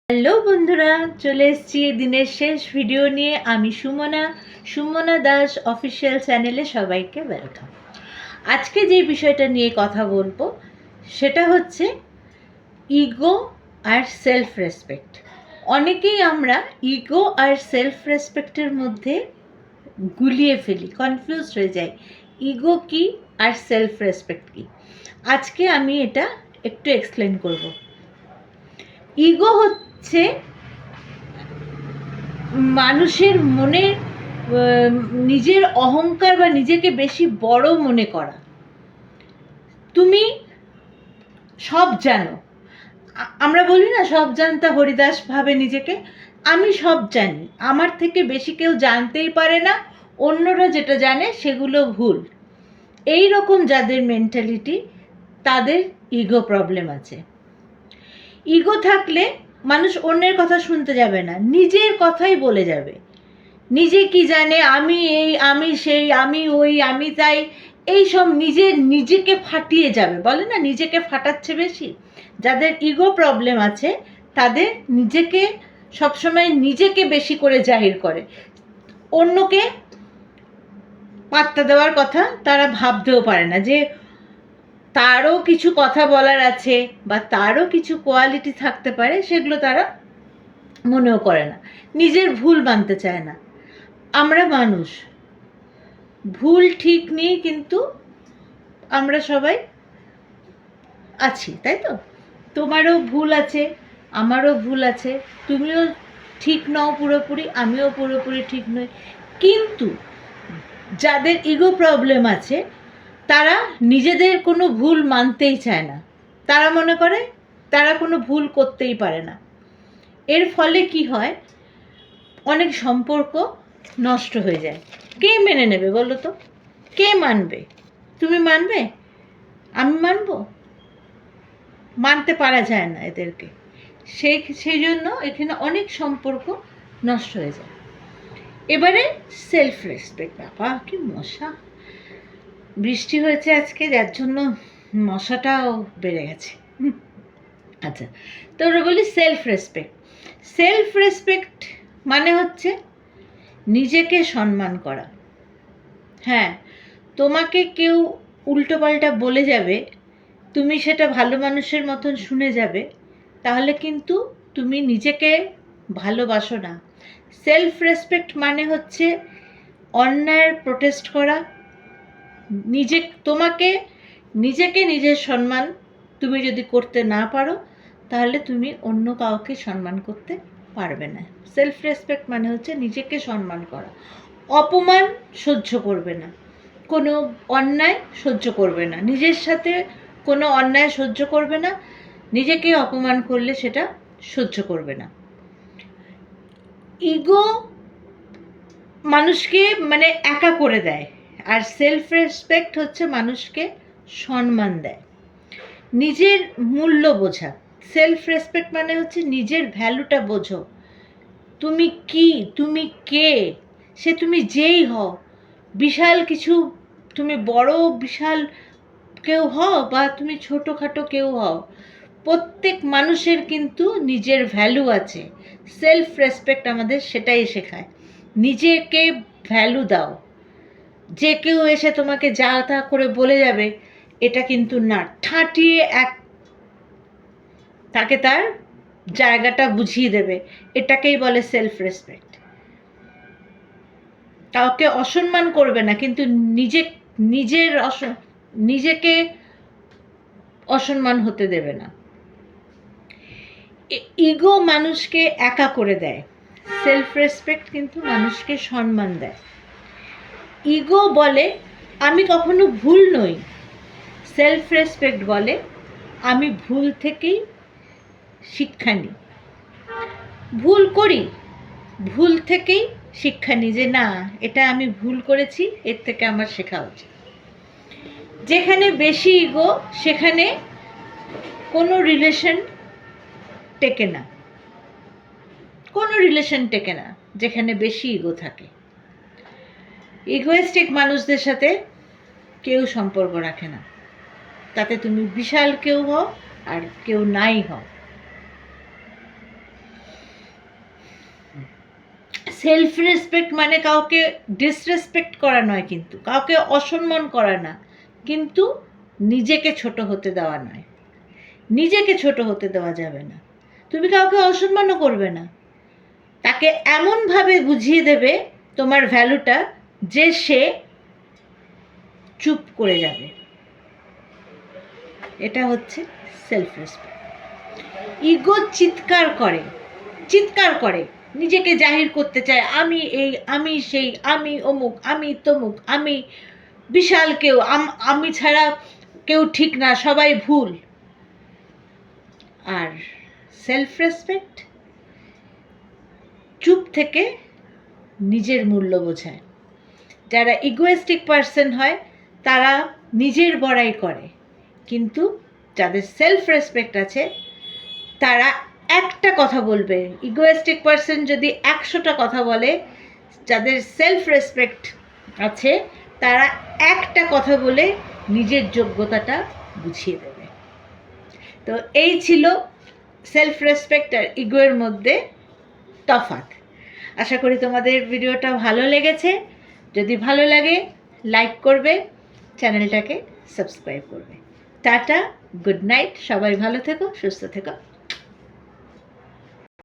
Hello বন্ধুরা, চলে এসেছি দিনের শেষ ভিডিও নিয়ে। আমি সুমনা দাস অফিসিয়াল চ্যানেলে সবাইকে ওয়েলকাম। আজকে যে বিষয়টা নিয়ে কথা বলবো সেটা হচ্ছে ইগো আর সেলফ রেসপেক্ট। অনেকেই আমরা ইগো আর সেলফ রেসপেক্টের মধ্যে গুলিয়ে ফেলি, কনফিউজ হয়ে যাই ইগো কি আর সেলফ রেসপেক্ট কি। আজকে আমি এটা একটু এক্সপ্লেন করব। ইগো হচ্ছে মানুষের মনে নিজের অহংকার বা নিজেকে বেশি বড় মনে করা। তুমি সব জানো, আমরা বলি না সব জানতা হরিদাস ভাবে নিজেকে। আমি সব জানি, আমার থেকে বেশি কেউ জানতেই পারে না, অন্যরা যেটা জানে সেগুলো ভুল। এই রকম যাদের মেন্টালিটি, তাদের ইগো প্রবলেম আছে। ইগো থাকলে মানুষ অন্যের কথা শুনতে যাবে না, নিজের কথাই বলে যাবে। নিজে কি জানে, আমি এই, আমি সেই, আমি ওই, আমি তাই, এই সব নিজেকে ফাটিয়ে যাবে। বলে না নিজেকে ফাটাচ্ছে বেশি। যাদের ইগো প্রবলেম আছে তাদের নিজেকে সবসময় নিজেকে বেশি করে জাহির করে, অন্যকে পাত্তা দেওয়ার কথা তারা ভাবতেও পারে না যে তারও কিছু কথা বলার আছে বা তারও কিছু কোয়ালিটি থাকতে পারে, সেগুলো তারা মনেও করে না, নিজের ভুল মানতে চায় না। আমরা মানুষ, ভুল ঠিক নিয়ে কিন্তু আমরা সবাই আছি, তাই তো? তোমারও ভুল আছে, আমারও ভুল আছে, তুমিও ঠিক নও পুরোপুরি, আমিও পুরোপুরি ঠিক নই। কিন্তু যাদের ইগো প্রবলেম আছে তারা নিজেদের কোনো ভুল মানতেই চায় না। তারা মনে করে তারা কোনো ভুল করতেই পারে না। এর ফলে কি হয়, অনেক সম্পর্ক নষ্ট হয়ে যায়। কে মেনে নেবে বলো তো? কে মানবে? তুমি মানবে? আমি মানবো? মানতে পারা যায় না এদেরকে। সেই জন্য এখানে অনেক সম্পর্ক নষ্ট হয়ে যায়। এবারে সেলফ রেসপেক্ট। বাবা কি মশা! বৃষ্টি হয়েছে আজকে, যার জন্য মশাটাও বেড়ে গেছে। আচ্ছা, তো ওরা বলি সেলফ রেসপেক্ট। সেলফ রেসপেক্ট মানে হচ্ছে নিজেকে সম্মান করা। হ্যাঁ, তোমাকে কেউ উল্টোপাল্টা বলে যাবে, তুমি সেটা ভালো মানুষের মতন শুনে যাবে, তাহলে কিন্তু তুমি নিজেকে ভালোবাসো না। সেলফ রেসপেক্ট মানে হচ্ছে অন্যায়ের প্রোটেস্ট করা, নিজেকে নিজের সম্মান তুমি যদি করতে না পারো, তাহলে তুমি অন্য কাউকে সম্মান করতে পারবে না। সেলফ রেসপেক্ট মানে হচ্ছে নিজেকে সম্মান করা। অপমান সহ্য করবে না, কোনো অন্যায় সহ্য করবে না, নিজের সাথে কোনো অন্যায় সহ্য করবে না, নিজেকে অপমান করলে সেটা সহ্য করবে না। ইগো মানুষকে মানে একা করে দেয়, আর সেলফ রেসপেক্ট হচ্ছে মানুষকে সম্মান দেয়, নিজের মূল্য বোঝা। সেলফ রেসপেক্ট মানে হচ্ছে নিজের ভ্যালুটা বোঝো। তুমি কি, তুমি কে, সে তুমি যেই হও, বিশাল কিছু, তুমি বড় বিশাল কেউ হও বা তুমি ছোটোখাটো কেউ হও, প্রত্যেক মানুষের কিন্তু নিজের ভ্যালু আছে। সেলফ রেসপেক্ট আমাদের সেটাই শেখায়, নিজেকে ভ্যালু দাও। যে কেউ এসে তোমাকে যা তা করে বলে যাবে, এটা কিন্তু না, ঠাঁটিয়ে তাকে তার জায়গাটা বুঝিয়ে দেবে, এটাকেই বলে সেলফ রেসপেক্ট। কাউকে অসম্মান করবে না, কিন্তু নিজেকে অসম্মান হতে দেবে না। ইগো মানুষকে একা করে দেয়, সেলফ রেসপেক্ট কিন্তু মানুষকে সম্মান দেয়। ইগো বলে আমি কখনো ভুল নই, সেলফ রেসপেক্ট বলে আমি ভুল থেকেই শিক্ষা নিই। ভুল করি, ভুল থেকেই শিক্ষা নিই যে না, এটা আমি ভুল করেছি, এর থেকে আমার শেখা উচিত। যেখানে বেশি ইগো সেখানে কোনো রিলেশন টেকে না, কোনো রিলেশন টেকে না যেখানে বেশি ইগো থাকে। ইগোয়েস্টিক মানুষদের সাথে কেউ সম্পর্ক রাখে না, তাতে তুমি বিশাল কেউ হও আর কেউ নাই হও। সেলফ রেসপেক্ট মানে কাউকে ডিসরেসপেক্ট করা নয়, কিন্তু কাউকে অসম্মান করা না, কিন্তু নিজেকে ছোট হতে দেওয়া নয়। নিজেকে ছোট হতে দেওয়া যাবে না। তুমি কাউকে অসম্মানও করবে না, তাকে এমনভাবে বুঝিয়ে দেবে তোমার ভ্যালুটা যে সে চুপ করে যাবে। এটা হচ্ছে সেলফ রেসপেক্ট। ইগো চিৎকার করে, নিজেকে জাহির করতে চায়, আমি এই, আমি সেই, আমি অমুক, আমি তমুক, আমি বিশাল কেউ, আমি ছাড়া কেউ ঠিক না, সবাই ভুল। আর সেলফ রেসপেক্ট চুপ থেকে নিজের মূল্য বোঝায়। যারা ইগোয়েস্টিক পার্সন হয় তারা নিজের বড়াই করে, কিন্তু যাদের সেলফ রেসপেক্ট আছে তারা একটা কথা বলবে। ইগোয়েস্টিক পার্সন যদি 100টা কথা বলে, যাদের সেলফ রেসপেক্ট আছে তারা একটা কথা বলে নিজের যোগ্যতাটা বুঝিয়ে দেবে। তো এই ছিল সেলফ রেসপেক্ট আর ইগোয়ের মধ্যে তফাৎ। আশা করি তোমাদের ভিডিওটা ভালো লেগেছে। যদি ভালো লাগে লাইক করবে, চ্যানেলটাকে সাবস্ক্রাইব করবে। টাটা, গুড নাইট, সবাই ভালো থেকো, সুস্থ থেকো।